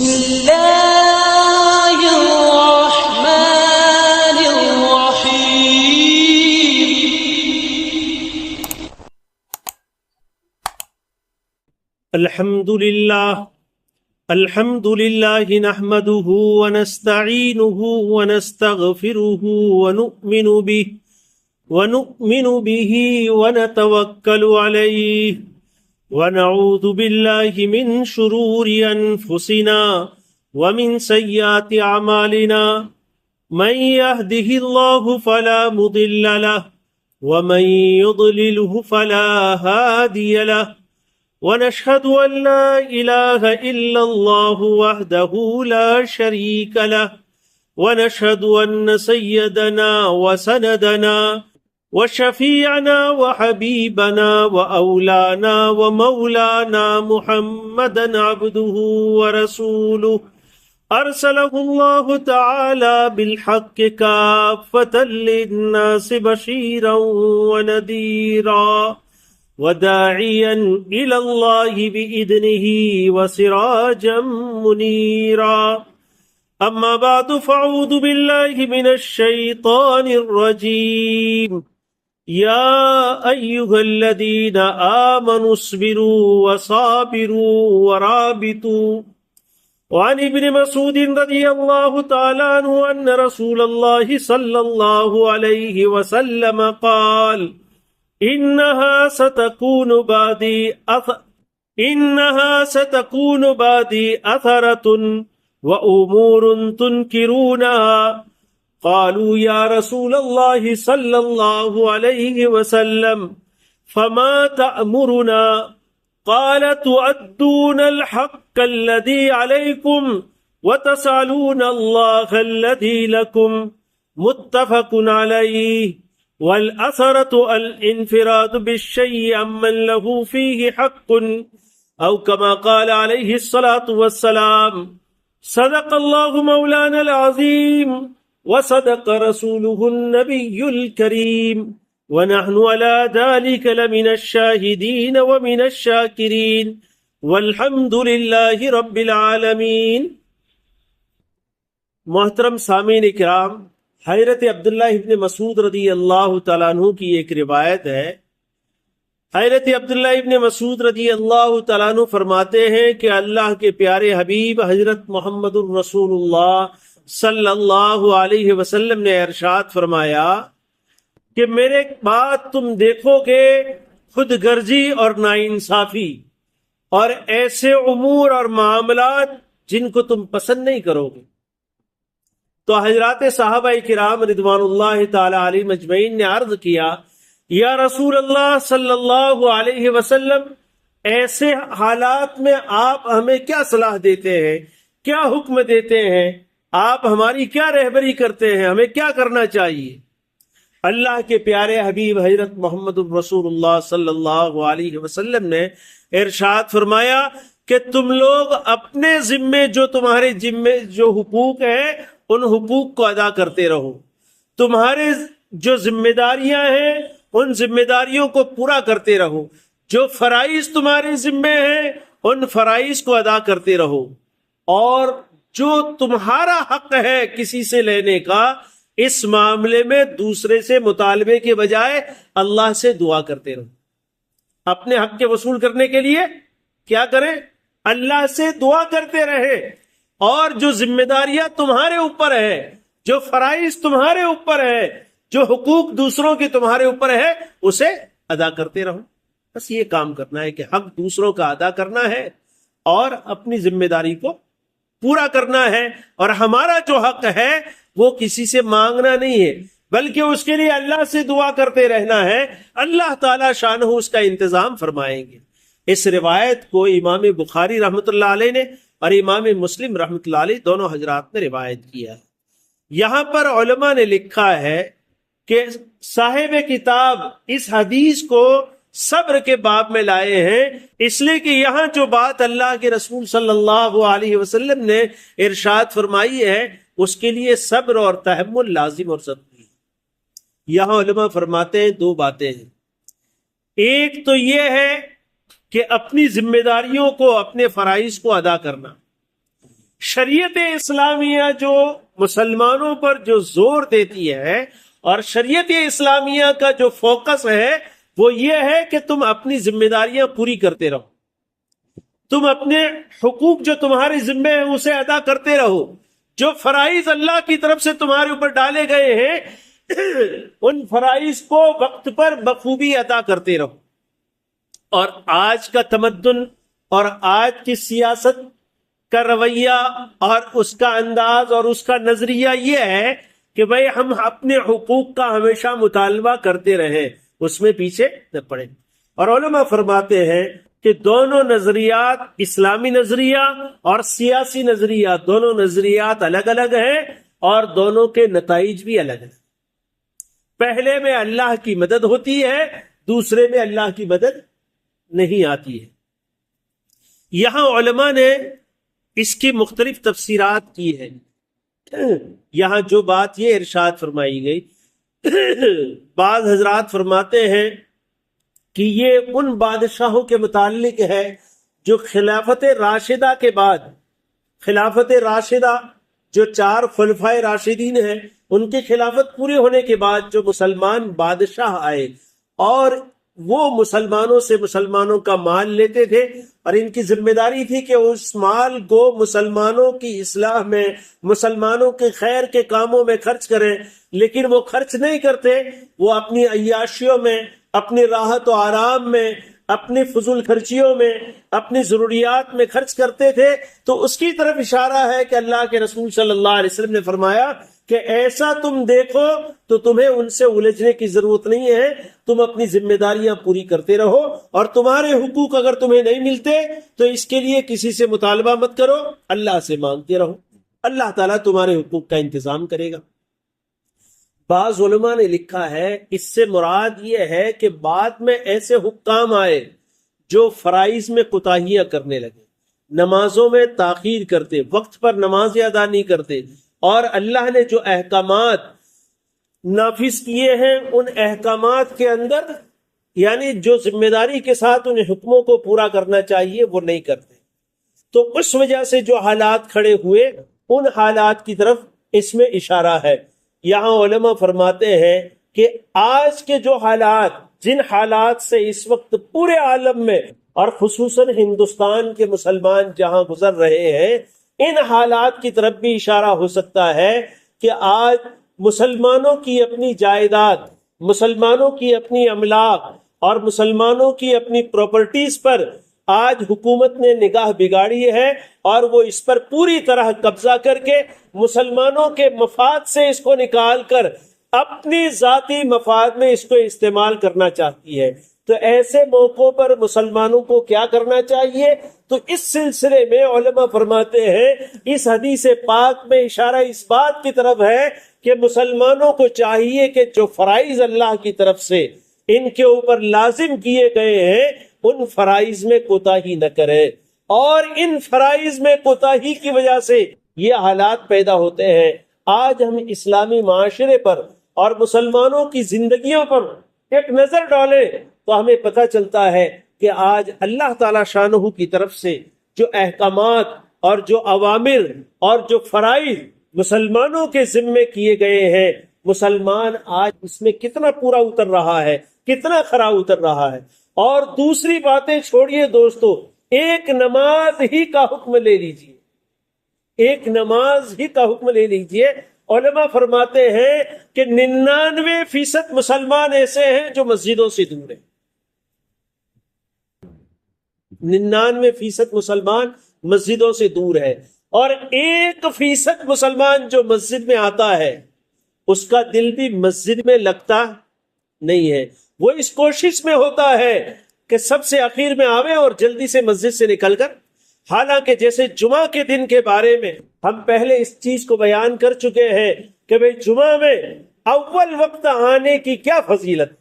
بسم الله الرحمن الرحيم. الحمد لله نحمده ونستعينه ونستغفره ونؤمن به ونتوكل عليه ونعوذ بالله من شرور أنفسنا ومن سيئات أعمالنا من يهده الله فلا مضل له ومن يضلله فلا هادي له ونشهد أن لا إله إلا الله وحده لا شريك له ونشهد أن سيدنا وسندنا وشفيعنا وحبيبنا وأولانا ومولانا محمدا عبده ورسوله أرسله الله تعالى بالحق كافة للناس بشيرا ونذيرا وداعيا إلى الله بإذنه وسراجا منيرا. أما بعد فأعوذ بالله من الشيطان الرجيم. يا أيها الذين آمنوا اصبروا وصابروا ورابطوا. وعن ابن مسعود رضي الله تعالى عنه أن رسول الله صلى الله عليه وسلم قال: إنها ستكون بعدي أثرة وأمور تنكرونها. قالوا يا رسول الله صلى الله عليه وسلم فما تأمرنا؟ قال: تؤدون الحق الذي عليكم وتسألون الله الذي لكم. متفق عليه. والأثرة الانفراد بالشيء عمن له فيه حق أو كما قال عليه الصلاة والسلام. صدق الله مولانا العظيم وصدق رسوله النبي الكريم ونحن على ذلك لمن الشاهدين ومن الشاكرين والحمد لله رب العالمين. محترم سامعین کرام، حضرت عبداللہ ابن مسعود رضی اللہ تعالیٰ عنہ کی ایک روایت ہے. حضرت عبداللہ ابن مسعود رضی اللہ تعالیٰ عنہ فرماتے ہیں کہ اللہ کے پیارے حبیب حضرت محمد الرسول اللہ صلی اللہ علیہ وسلم نے ارشاد فرمایا کہ میرے بعد تم دیکھو گے خود غرضی اور ناانصافی اور ایسے امور اور معاملات جن کو تم پسند نہیں کرو گے. تو حضرات صحابہ کرام رضوان اللہ تعالی علیہم اجمعین نے عرض کیا: یا رسول اللہ صلی اللہ علیہ وسلم، ایسے حالات میں آپ ہمیں کیا صلاح دیتے ہیں، کیا حکم دیتے ہیں، آپ ہماری کیا رہبری کرتے ہیں، ہمیں کیا کرنا چاہیے؟ اللہ کے پیارے حبیب حضرت محمد الرسول اللہ صلی اللہ علیہ وسلم نے ارشاد فرمایا کہ تم لوگ اپنے ذمے جو تمہارے ذمے جو حقوق ہیں ان حقوق کو ادا کرتے رہو. تمہارے جو ذمہ داریاں ہیں ان ذمہ داریوں کو پورا کرتے رہو. جو فرائض تمہارے ذمے ہیں ان فرائض کو ادا کرتے رہو. اور جو تمہارا حق ہے کسی سے لینے کا، اس معاملے میں دوسرے سے مطالبے کے بجائے اللہ سے دعا کرتے رہو. اپنے حق کے وصول کرنے کے لیے کیا کریں؟ اللہ سے دعا کرتے رہے. اور جو ذمہ داریاں تمہارے اوپر ہے، جو فرائض تمہارے اوپر ہے، جو حقوق دوسروں کے تمہارے اوپر ہے، اسے ادا کرتے رہو. بس یہ کام کرنا ہے کہ حق دوسروں کا ادا کرنا ہے اور اپنی ذمہ داری کو پورا کرنا ہے. اور ہمارا جو حق ہے وہ کسی سے مانگنا نہیں ہے، بلکہ اس کے لیے اللہ سے دعا کرتے رہنا ہے. اللہ تعالی شانہ اس کا انتظام فرمائیں گے. اس روایت کو امام بخاری رحمۃ اللہ علیہ نے اور امام مسلم رحمۃ اللہ علیہ دونوں حضرات نے روایت کیا ہے. یہاں پر علماء نے لکھا ہے کہ صاحب کتاب اس حدیث کو صبر کے باب میں لائے ہیں، اس لیے کہ یہاں جو بات اللہ کے رسول صلی اللہ علیہ وسلم نے ارشاد فرمائی ہے اس کے لیے صبر اور تحمل لازم اور ضروری ہے. یہاں علماء فرماتے ہیں دو باتیں ہیں. ایک تو یہ ہے کہ اپنی ذمہ داریوں کو، اپنے فرائض کو ادا کرنا. شریعت اسلامیہ جو مسلمانوں پر جو زور دیتی ہے اور شریعت اسلامیہ کا جو فوکس ہے وہ یہ ہے کہ تم اپنی ذمہ داریاں پوری کرتے رہو، تم اپنے حقوق جو تمہارے ذمہ ہیں اسے ادا کرتے رہو، جو فرائض اللہ کی طرف سے تمہارے اوپر ڈالے گئے ہیں ان فرائض کو وقت پر بخوبی ادا کرتے رہو۔ اور آج کا تمدن اور آج کی سیاست کا رویہ اور اس کا انداز اور اس کا نظریہ یہ ہے کہ بھئی ہم اپنے حقوق کا ہمیشہ مطالبہ کرتے رہیں، اس میں پیچھے نہ پڑیں۔ اور علماء فرماتے ہیں کہ دونوں نظریات، اسلامی نظریہ اور سیاسی نظریہ، دونوں نظریات الگ الگ ہیں اور دونوں کے نتائج بھی الگ ہیں۔ پہلے میں اللہ کی مدد ہوتی ہے، دوسرے میں اللہ کی مدد نہیں آتی ہے۔ یہاں علماء نے اس کی مختلف تفسیرات کی ہے۔ یہاں جو بات یہ ارشاد فرمائی گئی، بعض حضرات فرماتے ہیں کہ یہ ان بادشاہوں کے متعلق ہے جو خلافت راشدہ کے بعد، خلافت راشدہ جو 4 خلفائے راشدین ہیں ان کی خلافت پورے ہونے کے بعد جو مسلمان بادشاہ آئے اور وہ مسلمانوں سے مسلمانوں کا مال لیتے تھے اور ان کی ذمہ داری تھی کہ اس مال کو مسلمانوں کی اصلاح میں، مسلمانوں کے خیر کے کاموں میں خرچ کریں، لیکن وہ خرچ نہیں کرتے، وہ اپنی عیاشیوں میں، اپنی راحت و آرام میں، اپنی فضول خرچیوں میں، اپنی ضروریات میں خرچ کرتے تھے۔ تو اس کی طرف اشارہ ہے کہ اللہ کے رسول صلی اللہ علیہ وسلم نے فرمایا کہ ایسا تم دیکھو تو تمہیں ان سے الجھنے کی ضرورت نہیں ہے، تم اپنی ذمہ داریاں پوری کرتے رہو، اور تمہارے حقوق اگر تمہیں نہیں ملتے تو اس کے لیے کسی سے مطالبہ مت کرو، اللہ سے مانگتے رہو، اللہ تعالیٰ تمہارے حقوق کا انتظام کرے گا۔ بعض علماء نے لکھا ہے اس سے مراد یہ ہے کہ بعد میں ایسے حکام آئے جو فرائض میں کوتاہیاں کرنے لگے، نمازوں میں تاخیر کرتے، وقت پر نمازیں ادا نہیں کرتے، اور اللہ نے جو احکامات نافذ کیے ہیں ان احکامات کے اندر یعنی جو ذمہ داری کے ساتھ ان حکموں کو پورا کرنا چاہیے وہ نہیں کرتے۔ تو اس وجہ سے جو حالات کھڑے ہوئے ان حالات کی طرف اس میں اشارہ ہے۔ یہاں علماء فرماتے ہیں کہ آج کے جو حالات، جن حالات سے اس وقت پورے عالم میں اور خصوصاً ہندوستان کے مسلمان جہاں گزر رہے ہیں، ان حالات کی طرف بھی اشارہ ہو سکتا ہے کہ آج مسلمانوں کی اپنی جائیداد، مسلمانوں کی اپنی املاک اور مسلمانوں کی اپنی پراپرٹیز پر آج حکومت نے نگاہ بگاڑی ہے اور وہ اس پر پوری طرح قبضہ کر کے مسلمانوں کے مفاد سے اس کو نکال کر اپنی ذاتی مفاد میں اس کو استعمال کرنا چاہتی ہے۔ تو ایسے موقعوں پر مسلمانوں کو کیا کرنا چاہیے؟ تو اس سلسلے میں علماء فرماتے ہیں اس حدیث پاک میں اشارہ اس بات کی طرف ہے کہ مسلمانوں کو چاہیے کہ جو فرائض اللہ کی طرف سے ان کے اوپر لازم کیے گئے ہیں ان فرائض میں کوتاہی نہ کرے، اور ان فرائض میں کوتاہی کی وجہ سے یہ حالات پیدا ہوتے ہیں۔ آج ہم اسلامی معاشرے پر اور مسلمانوں کی زندگیوں پر ایک نظر ڈالیں تو ہمیں پتہ چلتا ہے کہ آج اللہ تعالی شانہ کی طرف سے جو احکامات اور جو اوامر اور جو فرائض مسلمانوں کے ذمے کیے گئے ہیں، مسلمان آج اس میں کتنا پورا اتر رہا ہے، کتنا کھرا اتر رہا ہے۔ اور دوسری باتیں چھوڑیے دوستو، ایک نماز ہی کا حکم لے لیجئے، ایک نماز ہی کا حکم لے لیجئے۔ علماء فرماتے ہیں کہ 99% مسلمان ایسے ہیں جو مسجدوں سے دور ہیں، 99% مسلمان مسجدوں سے دور ہے، اور 1% مسلمان جو مسجد میں آتا ہے اس کا دل بھی مسجد میں لگتا نہیں ہے۔ وہ اس کوشش میں ہوتا ہے کہ سب سے اخیر میں آوے اور جلدی سے مسجد سے نکل کر، حالانکہ جیسے جمعہ کے دن کے بارے میں ہم پہلے اس چیز کو بیان کر چکے ہیں کہ بھئی جمعہ میں اول وقت آنے کی کیا فضیلت،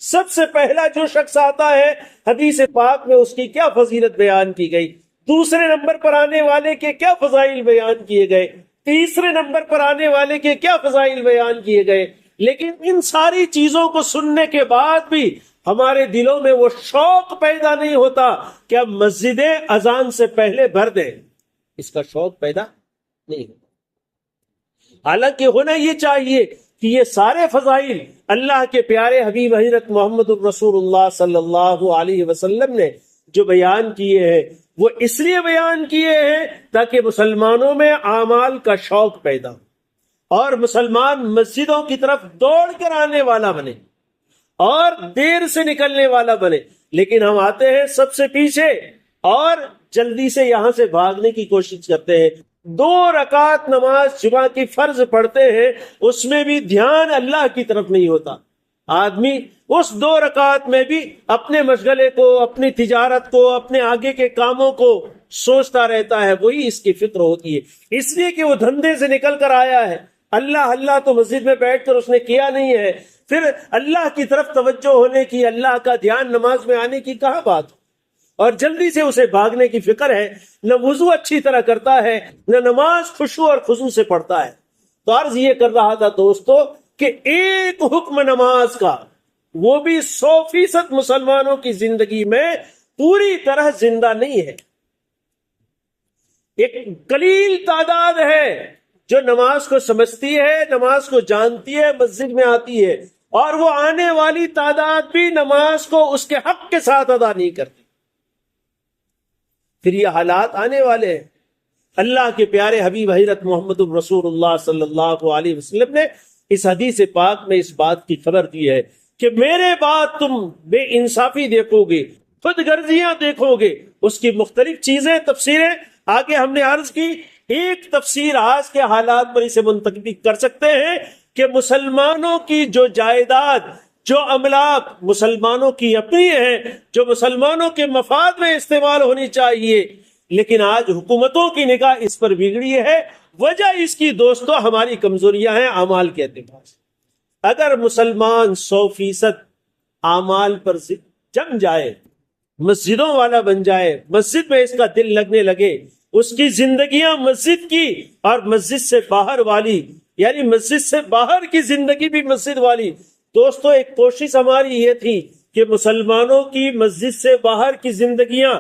سب سے پہلا جو شخص آتا ہے حدیث پاک میں اس کی کیا فضیلت بیان کی گئی، دوسرے نمبر پر آنے والے کے کیا فضائل بیان کیے گئے، تیسرے نمبر پر آنے والے کے کیا فضائل بیان کیے گئے۔ لیکن ان ساری چیزوں کو سننے کے بعد بھی ہمارے دلوں میں وہ شوق پیدا نہیں ہوتا کہ اب مسجدیں اذان سے پہلے بھر دیں، اس کا شوق پیدا نہیں ہوتا۔ حالانکہ ہونا یہ چاہیے کہ یہ سارے فضائل اللہ کے پیارے حبیب حضرت محمد الرسول اللہ صلی اللہ علیہ وسلم نے جو بیان کیے ہیں وہ اس لیے بیان کیے ہیں تاکہ مسلمانوں میں اعمال کا شوق پیدا ہو اور مسلمان مسجدوں کی طرف دوڑ کر آنے والا بنے اور دیر سے نکلنے والا بنے۔ لیکن ہم آتے ہیں سب سے پیچھے اور جلدی سے یہاں سے بھاگنے کی کوشش کرتے ہیں۔ 2 رکعت نماز جمعہ کی فرض پڑھتے ہیں، اس میں بھی دھیان اللہ کی طرف نہیں ہوتا۔ آدمی اس 2 رکعت میں بھی اپنے مشغلے کو، اپنی تجارت کو، اپنے آگے کے کاموں کو سوچتا رہتا ہے، وہی اس کی فکر ہوتی ہے، اس لیے کہ وہ دھندے سے نکل کر آیا ہے۔ اللہ اللہ تو مسجد میں بیٹھ کر اس نے کیا نہیں ہے، پھر اللہ کی طرف توجہ ہونے کی، اللہ کا دھیان نماز میں آنے کی کہاں بات ہو؟ اور جلدی سے اسے بھاگنے کی فکر ہے، نہ وضو اچھی طرح کرتا ہے، نہ نماز خشوع اور خضوع سے پڑھتا ہے۔ تو عرض یہ کر رہا تھا دوستو کہ ایک حکم نماز کا وہ بھی 100% مسلمانوں کی زندگی میں پوری طرح زندہ نہیں ہے۔ ایک قلیل تعداد ہے جو نماز کو سمجھتی ہے، نماز کو جانتی ہے، مسجد میں آتی ہے، اور وہ آنے والی تعداد بھی نماز کو اس کے حق کے ساتھ ادا نہیں کرتی۔ پھر یہ حالات آنے والے ہیں۔ اللہ کے پیارے حبیب حضرت محمد الرسول اللہ صلی اللہ علیہ وسلم نے اس حدیث پاک میں اس بات کی خبر دی ہے کہ میرے بعد تم بے انصافی دیکھو گے، خود غرضیاں دیکھو گے۔ اس کی مختلف چیزیں، تفسیریں آگے ہم نے عرض کی۔ ایک تفسیر آج کے حالات پر اسے منتقل کر سکتے ہیں کہ مسلمانوں کی جو جائیداد، جو املاک مسلمانوں کی اپنی ہیں، جو مسلمانوں کے مفاد میں استعمال ہونی چاہیے، لیکن آج حکومتوں کی نگاہ اس پر بگڑی ہے۔ وجہ اس کی دوستو ہماری کمزوریاں ہیں اعمال کے اعتبار سے۔ اگر مسلمان 100% اعمال پر جم جائے، مسجدوں والا بن جائے، مسجد میں اس کا دل لگنے لگے، اس کی زندگیاں مسجد کی اور مسجد سے باہر والی، یعنی مسجد سے باہر کی زندگی بھی مسجد والی۔ دوستو ایک کوشش ہماری یہ تھی کہ مسلمانوں کی مسجد سے باہر کی زندگیاں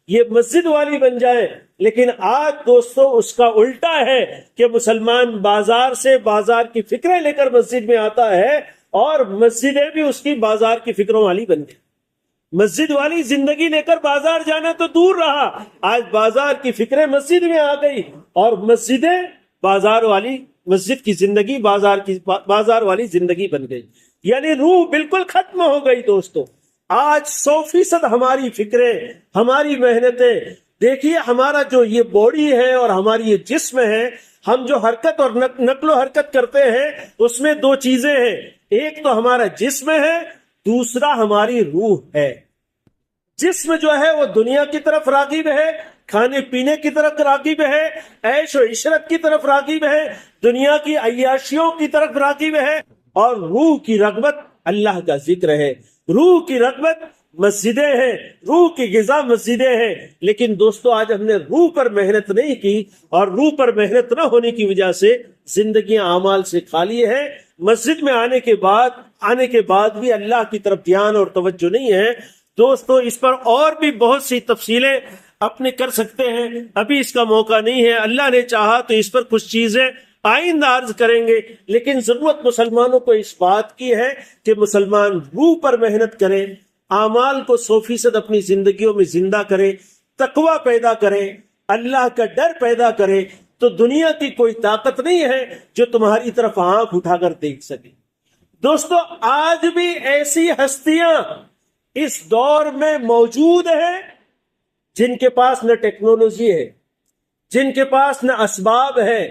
یہ مسجد والی بن جائیں، لیکن آج دوستو اس کا الٹا ہے کہ مسلمان بازار سے بازار کی فکریں لے کر مسجد میں آتا ہے اور مسجدیں بھی اس کی بازار کی فکروں والی بن گئی۔ مسجد والی زندگی لے کر بازار جانا تو دور رہا، آج بازار کی فکریں مسجد میں آ گئی اور مسجدیں بازار والی، مسجد کی زندگی بازار والی زندگی بن گئی، یعنی روح بالکل ختم ہو گئی۔ دوستو آج 100% ہماری فکریں، ہماری محنتیں، دیکھیے ہمارا جو یہ باڈی ہے اور ہماری یہ جسم ہے، ہم جو حرکت اور نقل و حرکت کرتے ہیں اس میں 2 چیزیں ہیں، ایک تو ہمارا جسم ہے، دوسرا ہماری روح ہے۔ جسم جو ہے وہ دنیا کی طرف راغب ہے، کھانے پینے کی طرف راغب ہے، عیش و عشرت کی طرف راغب ہے، دنیا کی عیاشیوں کی طرف راغب ہے، اور روح کی رغبت اللہ کا ذکر ہے، روح کی رغبت مسجدیں ہیں، روح کی غذا مسجدیں ہیں۔ لیکن دوستو آج ہم نے روح پر محنت نہیں کی، اور روح پر محنت نہ ہونے کی وجہ سے زندگیاں اعمال سے خالی ہے۔ مسجد میں آنے کے بعد بھی اللہ کی طرف دھیان اور توجہ نہیں ہے۔ دوستو اس پر اور بھی بہت سی تفصیلیں اپنے کر سکتے ہیں، ابھی اس کا موقع نہیں ہے، اللہ نے چاہا تو اس پر کچھ چیزیں آئندہ عرض کریں گے، لیکن ضرورت مسلمانوں کو اس بات کی ہے کہ مسلمان روح پر محنت کریں، اعمال کو 100% اپنی زندگیوں میں زندہ کریں، تقوی پیدا کریں، اللہ کا ڈر پیدا کریں، تو دنیا کی کوئی طاقت نہیں ہے جو تمہاری طرف آنکھ اٹھا کر دیکھ سکے۔ دوستو آج بھی ایسی ہستیاں اس دور میں موجود ہیں جن کے پاس نہ ٹیکنالوجی ہے، جن کے پاس نہ اسباب ہے،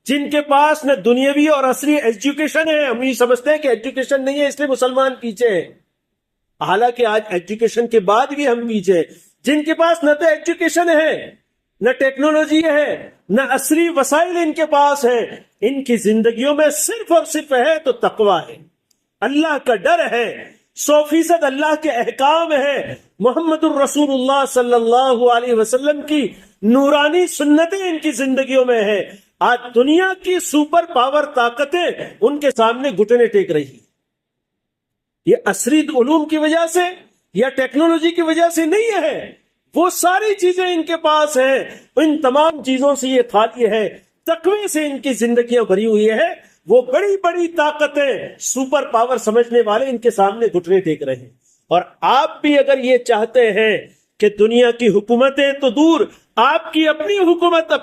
جن کے پاس نہ دنیاوی اور عصری ایجوکیشن ہے۔ ہم یہ سمجھتے ہیں کہ ایجوکیشن نہیں ہے اس لیے مسلمان پیچھے ہیں، حالانکہ آج ایجوکیشن کے بعد بھی ہم پیچھے ہیں۔ جن کے پاس نہ تو ایجوکیشن ہے، نہ ٹیکنالوجی ہے، نہ عصری وسائل ان کے پاس ہے، ان کی زندگیوں میں صرف اور صرف ہے تو تقوی ہے، اللہ کا ڈر ہے، 100% اللہ کے احکام ہے، محمد الرسول اللہ صلی اللہ علیہ وسلم کی نورانی سنتیں ان کی زندگیوں میں ہے۔ آج دنیا کی سپر پاور طاقتیں ان کے سامنے گھٹنے ٹیک رہی، یہ عصری علوم کی وجہ سے یا ٹیکنالوجی کی وجہ سے نہیں ہے، وہ ساری چیزیں ان کے پاس ہیں، ان تمام چیزوں سے یہ خالی ہے، تقوی سے ان کی زندگیاں بھری ہوئی ہے۔ وہ بڑی بڑی طاقتیں، سپر پاور سمجھنے والے ان کے سامنے گھٹنے ٹیک رہے ہیں۔ اور آپ بھی اگر یہ چاہتے ہیں کہ دنیا کی حکومتیں تو دور، آپ کی اپنی حکومت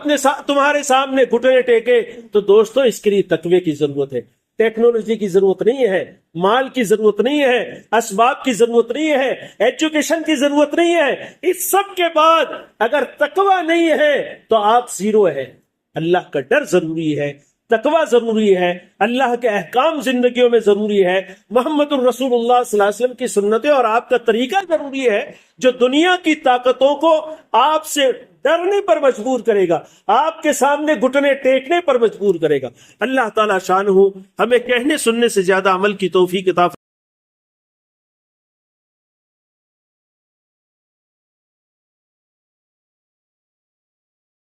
تمہارے سامنے گھٹنے ٹیکے، تو دوستو اس کے لیے تقوی کی ضرورت ہے۔ ٹیکنالوجی کی ضرورت نہیں ہے، مال کی ضرورت نہیں ہے، اسباب کی ضرورت نہیں ہے، ایجوکیشن کی ضرورت نہیں ہے۔ اس سب کے بعد اگر تقوی نہیں ہے تو آپ زیرو ہے۔ اللہ کا ڈر ضروری ہے، تقوی ضروری ہے، اللہ کے احکام زندگیوں میں ضروری ہے، محمد الرسول اللہ صلی اللہ علیہ وسلم کی سنتیں اور آپ کا طریقہ ضروری ہے، جو دنیا کی طاقتوں کو آپ سے ڈرنے پر مجبور کرے گا، آپ کے سامنے گھٹنے ٹیکنے پر مجبور کرے گا۔ اللہ تعالیٰ شانہ ہمیں کہنے سننے سے زیادہ عمل کی توفیق عطا